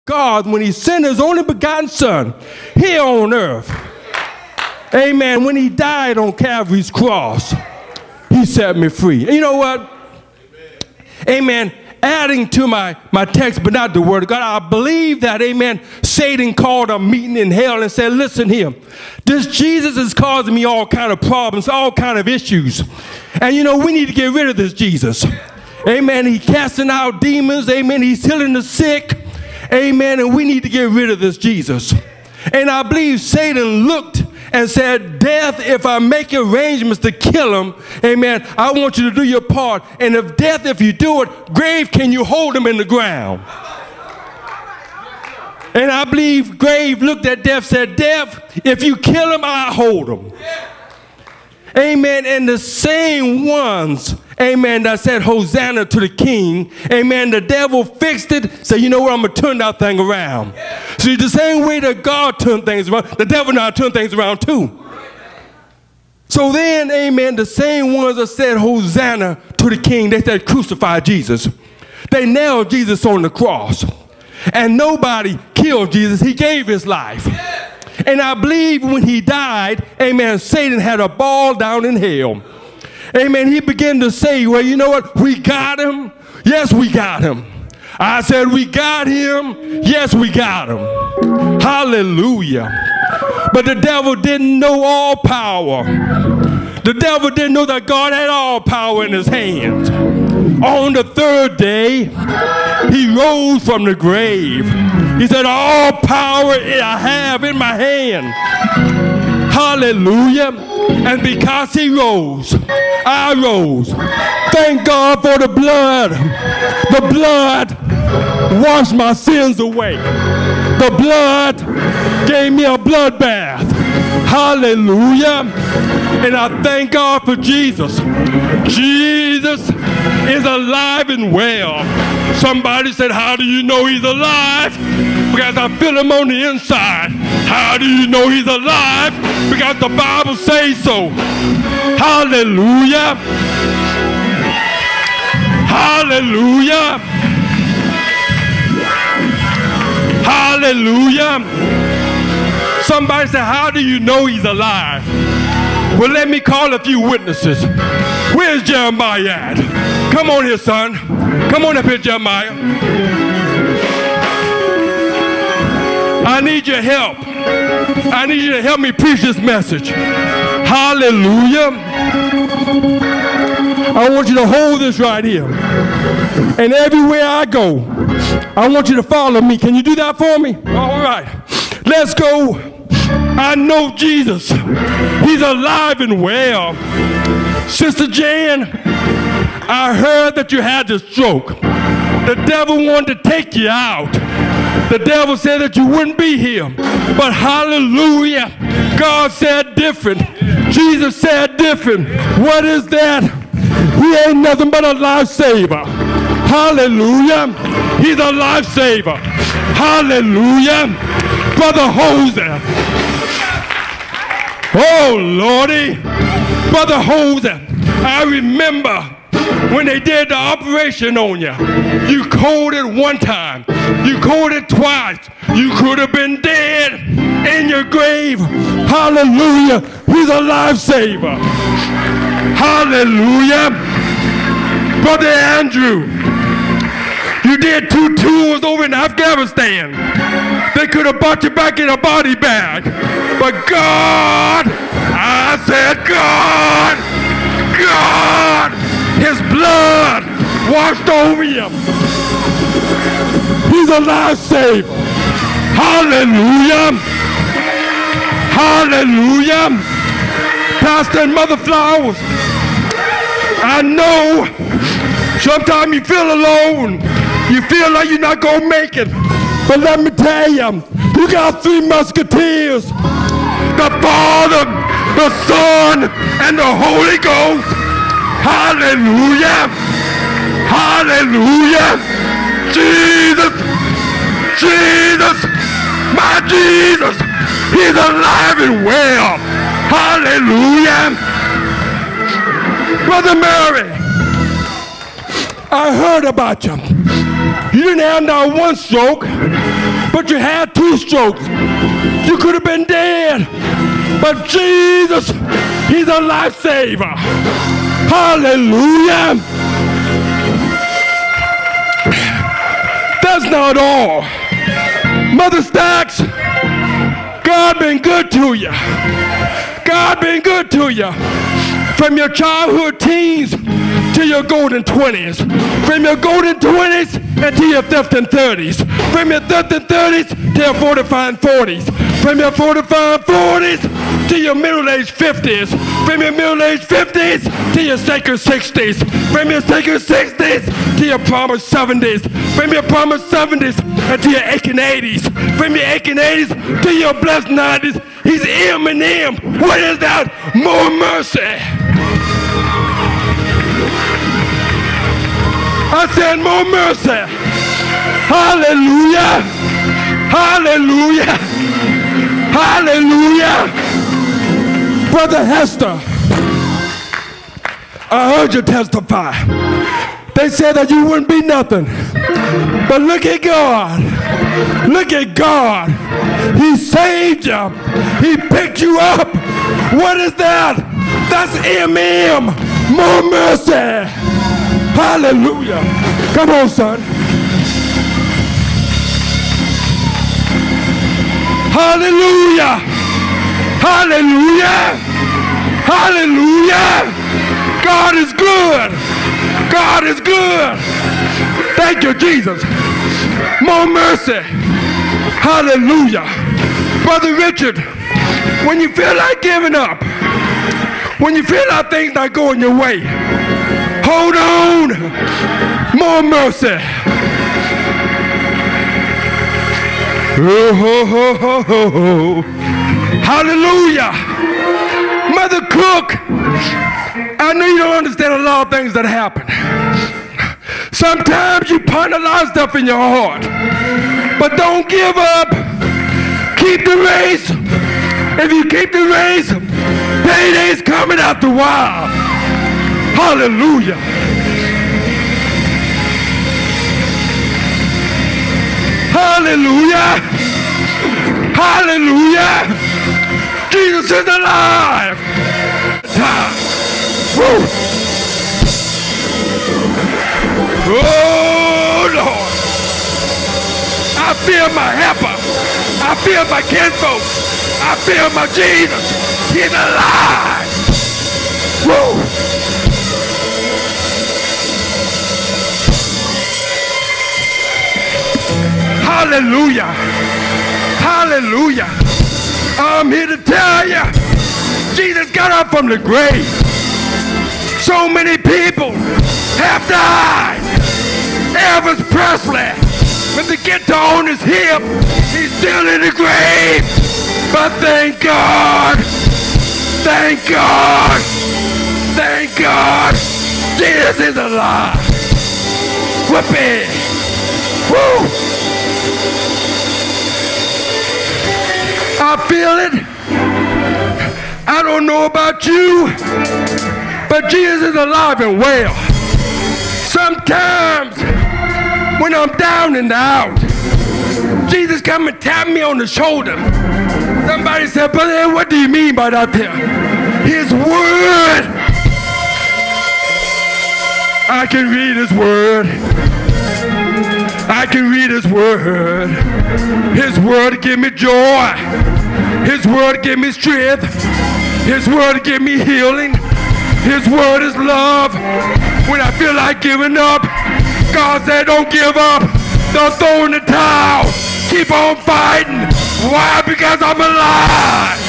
God, when he sent his only begotten son here on earth, amen, when he died on Calvary's cross, he set me free. And you know what? Amen. Adding to my text, but not the word of God, I believe that, amen, Satan called a meeting in hell and said, listen here, this Jesus is causing me all kind of problems, all kind of issues. And you know, we need to get rid of this Jesus. Amen. He's casting out demons. Amen. He's healing the sick. Amen. And we need to get rid of this Jesus. And I believe Satan looked and said, death, if I make arrangements to kill him, amen, I want you to do your part. And if death, if you do it, grave, can you hold him in the ground? And I believe grave looked at death, said, death, if you kill him, I'll hold him. Amen. And the same ones, amen, that said Hosanna to the King, amen, the devil fixed it, said, you know what, I'm going to turn that thing around. See, the same way that God turned things around, the devil now turned things around too. So then, amen, the same ones that said Hosanna to the King, they said crucify Jesus. They nailed Jesus on the cross. And nobody killed Jesus. He gave his life. And I believe when he died, amen, Satan had a ball down in hell. Amen. He began to say, well, you know what? We got him. Yes, we got him. I said, we got him. Yes, we got him. Hallelujah. But the devil didn't know all power. The devil didn't know that God had all power in his hands. On the third day, he rose from the grave. He said, all power I have in my hand. Hallelujah. And because he rose, I rose. Thank God for the blood. The blood washed my sins away. The blood gave me a blood bath. Hallelujah. And I thank God for Jesus. Jesus is alive and well. Somebody said, how do you know he's alive? Because I feel him on the inside. How do you know he's alive? Because the Bible says so. Hallelujah. Hallelujah. Hallelujah. Somebody said, how do you know he's alive? Well, let me call a few witnesses. Where's Jeremiah at? Come on here, son. Come on up here, Jeremiah. I need your help. I need you to help me preach this message. Hallelujah. I want you to hold this right here. And everywhere I go, I want you to follow me. Can you do that for me? All right. Let's go. I know Jesus. He's alive and well. Sister Jan, I heard that you had the stroke. The devil wanted to take you out. The devil said that you wouldn't be here. But hallelujah, God said different. Jesus said different. What is that? He ain't nothing but a lifesaver. Hallelujah. He's a lifesaver. Hallelujah. Brother Jose. Oh, Lordy. Brother Jose, I remember when they did the operation on you. You coded one time. You coded twice. You could have been dead in your grave. Hallelujah. He's a lifesaver. Hallelujah. Brother Andrew, you did 2 tours over in Afghanistan. They could have brought you back in a body bag. But God, I said God, God, his blood washed over him. He's a lifesaver. Hallelujah. Hallelujah. Pastor and Mother Flowers, I know sometimes you feel alone. You feel like you're not going to make it. But let me tell you, you got 3 musketeers. The Father, the Son, and the Holy Ghost. Hallelujah. Hallelujah. Jesus. Jesus. My Jesus. He's alive and well. Hallelujah. Brother Mary, I heard about you. You didn't have not one stroke. but you had 2 strokes. You could have been dead. But Jesus, he's a lifesaver. Hallelujah. That's not all. Mother Stacks, God been good to you. God been good to you. From your childhood teens to your golden 20s. From your golden 20s and to your 30s and 30s. From your 30s and 30s to your 45 and 40s. From your 45 and 40s to your middle-aged 50s. From your middle-aged 50s to your sacred 60s. From your sacred 60s to your promised 70s. From your promised 70s and to your aching 80s. From your aching 80s to your blessed 90s. He's M&M. What is that? More mercy. I said more mercy. Hallelujah. Hallelujah. Hallelujah. Brother Hester, I heard you testify. They said that you wouldn't be nothing. But look at God. Look at God. He saved you. He picked you up. What is that? That's M.M. More mercy. Hallelujah. Come on, son. Hallelujah. Hallelujah. Hallelujah. God is good. God is good. Thank you, Jesus. More mercy. Hallelujah. Brother Richard, when you feel like giving up, when you feel like things not going your way, hold on. More mercy. Oh. Hallelujah. Mother Cook, I know you don't understand a lot of things that happen. Sometimes you ponder a lot of stuff in your heart. But don't give up. Keep the race. If you keep the race, payday's coming after a while. Hallelujah. Hallelujah. Hallelujah. Jesus is alive. Woo. Oh, Lord. I feel my helper. I feel my kinfolk. I feel my Jesus. He's alive. Woo. Hallelujah. Hallelujah. I'm here to tell you, Jesus got up from the grave. So many people have died. Elvis Presley, with the guitar on his hip, he's still in the grave. But thank God, thank God, thank God, Jesus is alive. Whoopee. Woo. I feel it. I don't know about you, but Jesus is alive and well. Sometimes when I'm down and out, Jesus come and tap me on the shoulder. Somebody said, "Brother, what do you mean by that there?" His word. I can read his word. I can read his word. His word give me joy. His word give me strength. His word give me healing. His word is love. When I feel like giving up, God said, don't give up. Don't throw in the towel. Keep on fighting. Why? Because I'm alive.